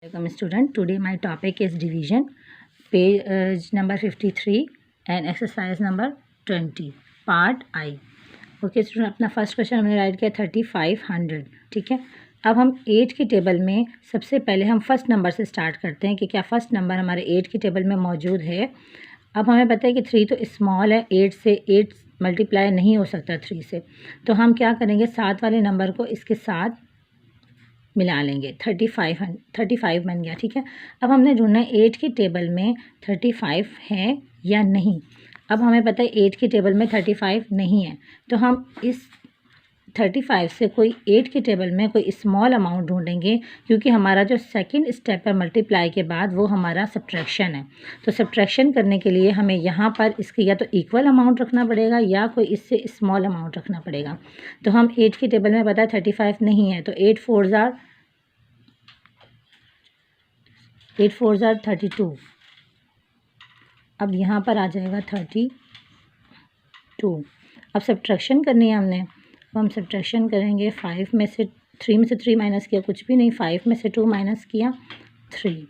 Welcome student. Today my topic is division, page number 53 and exercise number 20 part I. Okay student, अपना first question हमने right किया 3500. ठीक है, अब हम 8 के टेबल में सबसे पहले हम फर्स्ट नंबर से स्टार्ट करते हैं कि क्या फर्स्ट नंबर हमारे 8 के टेबल में मौजूद है. अब हमें पता है कि 3 तो स्मॉल है, 8 से 8 मल्टीप्लाई नहीं हो सकता 3 से, तो हम क्या करेंगे 7 वाले नंबर को इसके साथ मिला लेंगे. 35 बन गया. ठीक है, अब हमने ढूंढना है 8 के टेबल में 35 है या नहीं. अब हमें पता है 8 के टेबल में 35 नहीं है, तो हम इस 35 से कोई 8 के टेबल में कोई स्मॉल अमाउंट ढूंढेंगे, क्योंकि हमारा जो सेकंड स्टेप है मल्टीप्लाई के बाद वो हमारा सब्ट्रैक्शन है. तो सब्ट्रैक्शन करने के लिए हमें यहाँ पर इसके या तो इक्वल अमाउंट रखना पड़ेगा या कोई इससे स्मॉल अमाउंट रखना पड़ेगा. तो हम 8 के टेबल में पता है 35 नहीं है, तो 8 4 ज़ार 32. अब यहाँ पर आ जाएगा 32. अब सब्ट्रैक्शन करनी है हमने, तो हम सब्ट्रैक्शन करेंगे 5 में से 3 में से 3 माइनस किया कुछ भी नहीं, 5 में से 2 माइनस किया 3.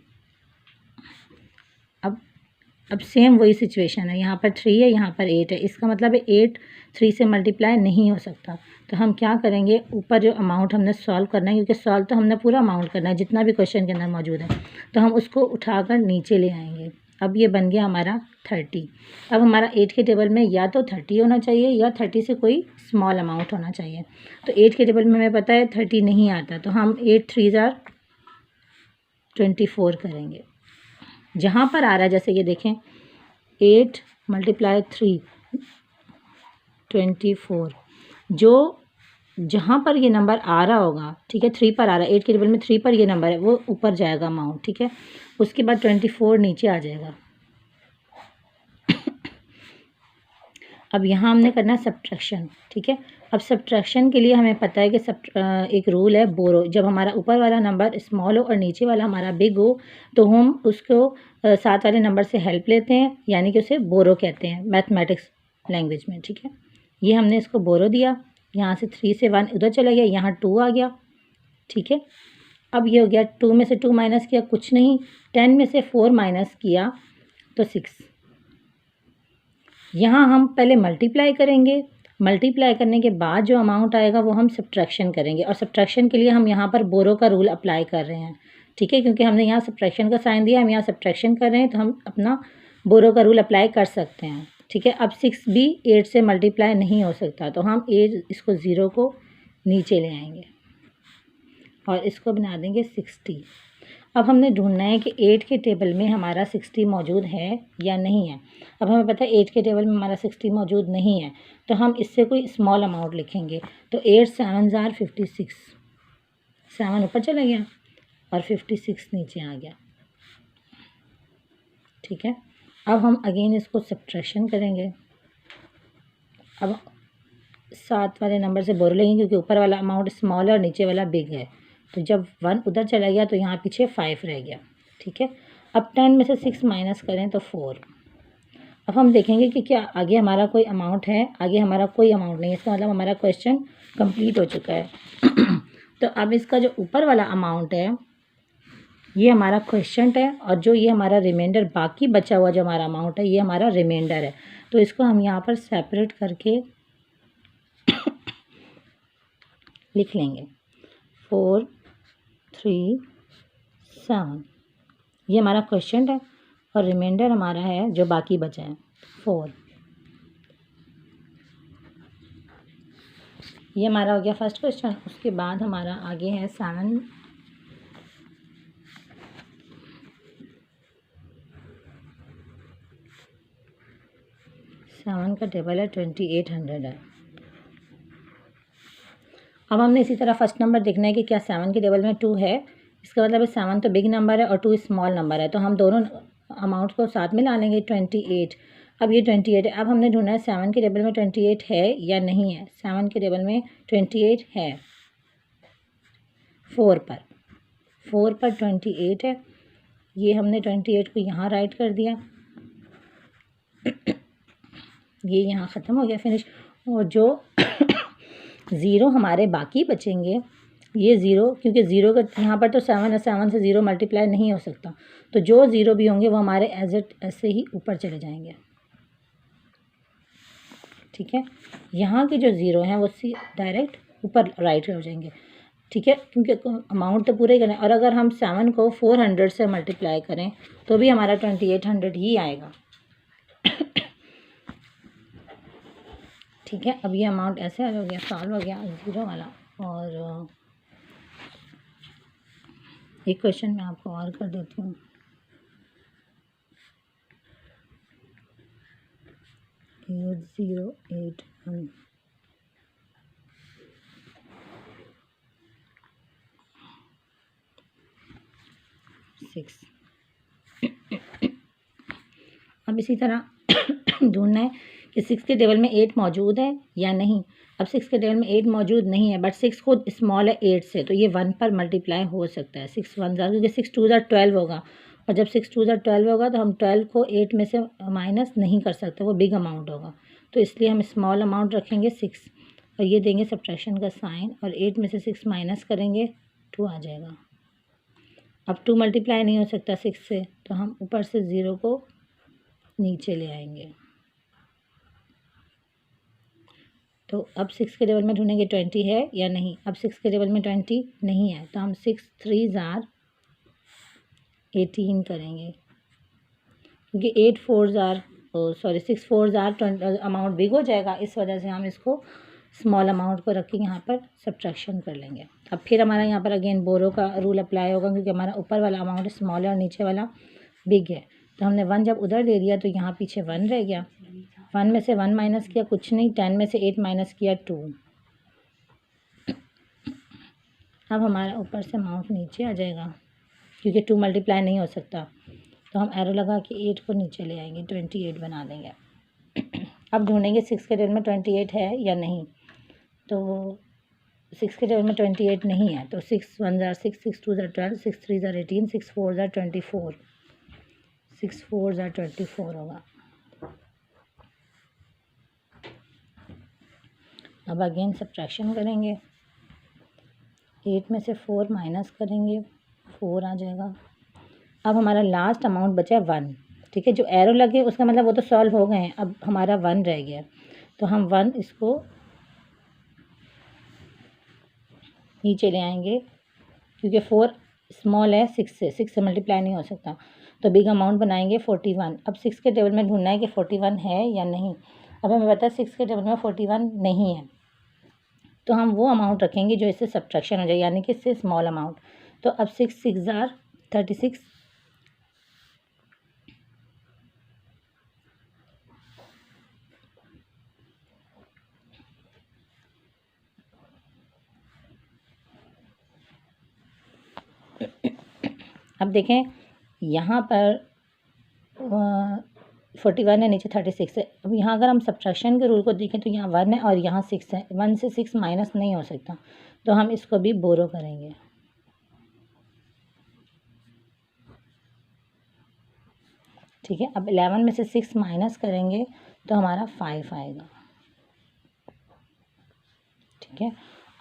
अब सेम वही सिचुएशन है, यहाँ पर 3 है, यहाँ पर 8 है, इसका मतलब है 8 3 से मल्टीप्लाई नहीं हो सकता. तो हम क्या करेंगे, ऊपर जो अमाउंट हमने सॉल्व करना है, क्योंकि सॉल्व तो हमने पूरा अमाउंट करना है जितना भी क्वेश्चन के अंदर मौजूद है, तो हम उसको उठाकर नीचे ले आएंगे. अब ये बन गया हमारा 30. अब हमारा 8 के टेबल में या तो 30 होना चाहिए या 30 से कोई स्मॉल अमाउंट होना चाहिए. तो 8 के टेबल में हमें पता है 30 नहीं आता, तो हम 8 3 ज़ार 24 करेंगे. जहाँ पर आ रहा है जैसे ये देखें 8 मल्टीप्लाई 3 24, जो जहाँ पर ये नंबर आ रहा होगा, ठीक है 3 पर आ रहा है, 8 के टेबल में 3 पर ये नंबर है, वो ऊपर जाएगा अमाउंट. ठीक है, उसके बाद 24 नीचे आ जाएगा. अब यहाँ हमने करना है सब्ट्रैक्शन. ठीक है, अब सब्ट्रैक्शन के लिए हमें पता है कि एक रूल है बोरो. जब हमारा ऊपर वाला नंबर स्मॉल हो और नीचे वाला हमारा बिग हो, तो हम उसको 7 वाले नंबर से हेल्प लेते हैं, यानी कि उसे बोरो कहते हैं मैथमेटिक्स लैंग्वेज में. ठीक है, ये हमने इसको बोरो दिया, यहाँ से 3 से 1 उधर चला गया, यहाँ 2 आ गया. ठीक है, अब ये हो गया 2 में से 2 माइनस किया कुछ नहीं, 10 में से 4 माइनस किया तो 6. यहाँ हम पहले मल्टीप्लाई करेंगे, मल्टीप्लाई करने के बाद जो अमाउंट आएगा वो हम सब्ट्रैक्शन करेंगे, और सब्ट्रैक्शन के लिए हम यहाँ पर बोरो का रूल अप्लाई कर रहे हैं. ठीक है, क्योंकि हमने यहाँ सब्ट्रैक्शन का साइन दिया, हम यहाँ सब्ट्रैक्शन कर रहे हैं, तो हम अपना बोरो का रूल अप्लाई कर सकते हैं. ठीक है, अब 6 भी 8 से मल्टीप्लाई नहीं हो सकता, तो हम 8 इसको 0 को नीचे ले आएंगे और इसको बना देंगे 60. अब हमने ढूंढना है कि 8 के टेबल में हमारा 60 मौजूद है या नहीं है. अब हमें पता है 8 के टेबल में हमारा 60 मौजूद नहीं है, तो हम इससे कोई स्मॉल अमाउंट लिखेंगे. तो 8 7 ज़ार 56, 7 ऊपर चला गया और 56 नीचे आ गया. ठीक है, अब हम अगेन इसको सब्ट्रैक्शन करेंगे. अब 7 वाले नंबर से बोरो लेंगे, क्योंकि ऊपर वाला अमाउंट स्मॉल है और नीचे वाला बिग है, तो जब 1 उधर चला गया तो यहाँ पीछे 5 रह गया. ठीक है, अब 10 में से 6 माइनस करें तो 4. अब हम देखेंगे कि क्या आगे हमारा कोई अमाउंट है, आगे हमारा कोई अमाउंट नहीं है, इसका मतलब हमारा क्वेश्चन कंप्लीट हो चुका है. तो अब इसका जो ऊपर वाला अमाउंट है ये हमारा क्वेश्चन है, और जो ये हमारा रिमाइंडर बाकी बचा हुआ जो हमारा अमाउंट है ये हमारा रिमाइंडर है. तो इसको हम यहाँ पर सेपरेट करके लिख लेंगे 4 3 7. ये हमारा क्वेश्चन है और रिमाइंडर हमारा है जो बाकी बचा है 4. ये हमारा हो गया फर्स्ट क्वेश्चन. उसके बाद हमारा आगे है 7. का टेबल है 2800 है. अब हमने इसी तरह फर्स्ट नंबर देखना है कि क्या 7 के टेबल में 2 है. इसका मतलब है 7 तो बिग नंबर है और 2 स्मॉल नंबर है, तो हम दोनों अमाउंट को साथ में ला लेंगे 28. अब ये 28 है. अब हमने ढूंढना है 7 के टेबल में 28 है या नहीं है. 7 के टेबल में 28 है, 4 पर 28 है. ये हमने 28 को यहाँ राइट कर दिया, ये यहाँ ख़त्म हो गया फिनिश. और जो 0 हमारे बाकी बचेंगे ये ज़ीरो, क्योंकि ज़ीरो का यहाँ पर तो 7 है, 7 से ज़ीरो मल्टीप्लाई नहीं हो सकता, तो जो ज़ीरो भी होंगे वो हमारे एज इट ऐसे ही ऊपर चले जाएंगे। ठीक है, यहाँ के जो ज़ीरो हैं वो डायरेक्ट ऊपर राइट हो जाएंगे। ठीक है, क्योंकि अमाउंट तो पूरे करें, और अगर हम 7 को 400 से मल्टीप्लाई करें तो भी हमारा 2800 ही आएगा। ठीक है, अब ये अमाउंट ऐसे हो गया, सॉल्व हो गया ज़ीरो वाला। और एक क्वेश्चन मैं आपको और कर देती हूँ। 8081 6। अब इसी तरह ढूंढना है कि 6 के टेबल में 8 मौजूद है या नहीं। अब 6 के टेबल में 8 मौजूद नहीं है, बट 6 खुद स्मॉल है 8 से, तो ये 1 पर मल्टीप्लाई हो सकता है। 6 1 ज़ार, क्योंकि 6 2 ज़ार 12 होगा, और जब 6 2 ज़ार 12 होगा तो हम 12 को 8 में से माइनस नहीं कर सकते, वो बिग अमाउंट होगा, तो इसलिए हम स्मॉल अमाउंट रखेंगे 6, और ये देंगे सब्ट्रैक्शन का साइन, और 8 में से 6 माइनस करेंगे 2 आ जाएगा। अब 2 मल्टीप्लाई नहीं हो सकता 6 से, तो हम ऊपर से 0 को नीचे ले आएंगे। तो अब 6 के टेबल में ढूंढेंगे 20 है या नहीं। अब 6 के टेबल में 20 नहीं है, तो हम 6 3 ज़ार 18 करेंगे, क्योंकि 8 4 ज़ार सॉरी 6 4 ज़ार अमाउंट बिग हो जाएगा, इस वजह से हम इसको स्मॉल अमाउंट को रख के यहाँ पर सब्ट्रैक्शन कर लेंगे। अब फिर हमारा यहाँ पर अगेन बोरो का रूल अप्लाई होगा, क्योंकि हमारा ऊपर वाला अमाउंट स्मॉल है और नीचे वाला बिग है, तो हमने 1 जब उधर दे दिया तो यहाँ पीछे 1 रह गया। 1 में से 1 माइनस किया कुछ नहीं, 10 में से 8 माइनस किया 2। अब हमारा ऊपर से अमाउंट नीचे आ जाएगा, क्योंकि 2 मल्टीप्लाई नहीं हो सकता, तो हम एरो लगा के 8 को नीचे ले आएंगे, 28 बना देंगे। अब ढूंढेंगे 6 के टेबल में 28 है या नहीं। तो 6 के टेबल में 28 नहीं है, तो 6 1 ज़ार 6, 6 2 ज़ार 12, 6 3 ज़ार 18, 6 4 ज़ार 24, 6 4 ज़ार 24 होगा। अब अगेन सब्ट्रैक्शन करेंगे, 8 में से 4 माइनस करेंगे 4 आ जाएगा। अब हमारा लास्ट अमाउंट बचा है 1। ठीक है, जो एरो लगे उसका मतलब वो तो सॉल्व हो गए हैं, अब हमारा 1 रह गया, तो हम 1 इसको नीचे ले आएंगे, क्योंकि 4 स्मॉल है 6 से मल्टीप्लाई नहीं हो सकता, तो बिग अमाउंट बनाएंगे 41। अब 6 के टेबल में ढूंढना है कि 41 है या नहीं। अब हमें पता है 6 के टेबल में 41 नहीं है, तो हम वो अमाउंट रखेंगे जो इससे सब्ट्रैक्शन हो जाए, यानी कि इससे स्मॉल अमाउंट। तो अब 6 6 ज़ार 36, अब देखें यहाँ पर 41 है, नीचे 36 है। अब यहाँ अगर हम सब्ट्रैक्शन के रूल को देखें तो यहाँ 1 है और यहाँ 6 है, 1 से 6 माइनस नहीं हो सकता, तो हम इसको भी बोरो करेंगे। ठीक है, अब 11 में से 6 माइनस करेंगे तो हमारा 5 आएगा। ठीक है,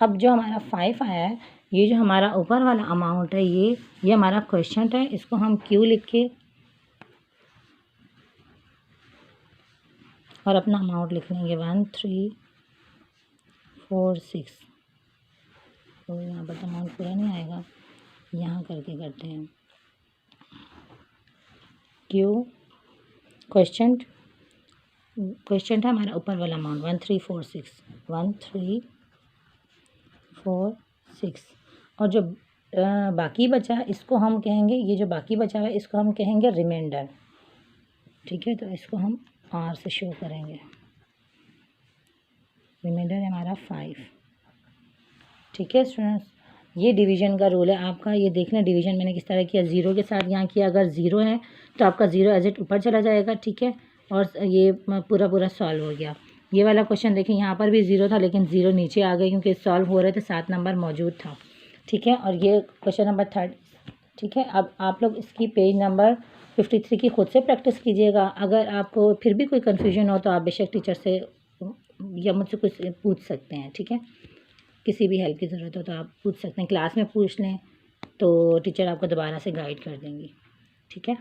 अब जो हमारा 5 आया है, ये जो हमारा ऊपर वाला अमाउंट है, ये हमारा क्वेश्चन है, इसको हम क्यू लिख के और अपना अमाउंट लिख लेंगे 1346। तो यहाँ पर तो अमाउंट पूरा नहीं आएगा, यहाँ करके करते हैं क्यू क्वेश्चन था हमारा ऊपर वाला अमाउंट 1346, और जो बाकी बचा इसको हम कहेंगे, ये जो बाकी बचा हुआ है इसको हम कहेंगे रिमाइंडर। ठीक है, तो इसको हम आर से शो करेंगे। रिमाइंडर है हमारा 5। ठीक है स्टूडेंट्स, ये डिवीज़न का रूल है आपका। ये देखना डिवीज़न मैंने किस तरह किया, ज़ीरो के साथ यहाँ किया, अगर ज़ीरो है तो आपका ज़ीरो एज इट ऊपर चला जाएगा। ठीक है, और ये पूरा सॉल्व हो गया। ये वाला क्वेश्चन देखें, यहाँ पर भी ज़ीरो था लेकिन ज़ीरो नीचे आ गए क्योंकि सॉल्व हो रहे थे, 7 नंबर मौजूद था। ठीक है, और ये क्वेश्चन नंबर 3। ठीक है, अब आप लोग इसकी पेज नंबर 53 की खुद से प्रैक्टिस कीजिएगा। अगर आपको फिर भी कोई कन्फ्यूजन हो तो आप बेशक टीचर से या मुझसे कुछ पूछ सकते हैं। ठीक है, किसी भी हेल्प की ज़रूरत हो तो आप पूछ सकते हैं, क्लास में पूछ लें तो टीचर आपको दोबारा से गाइड कर देंगी। ठीक है।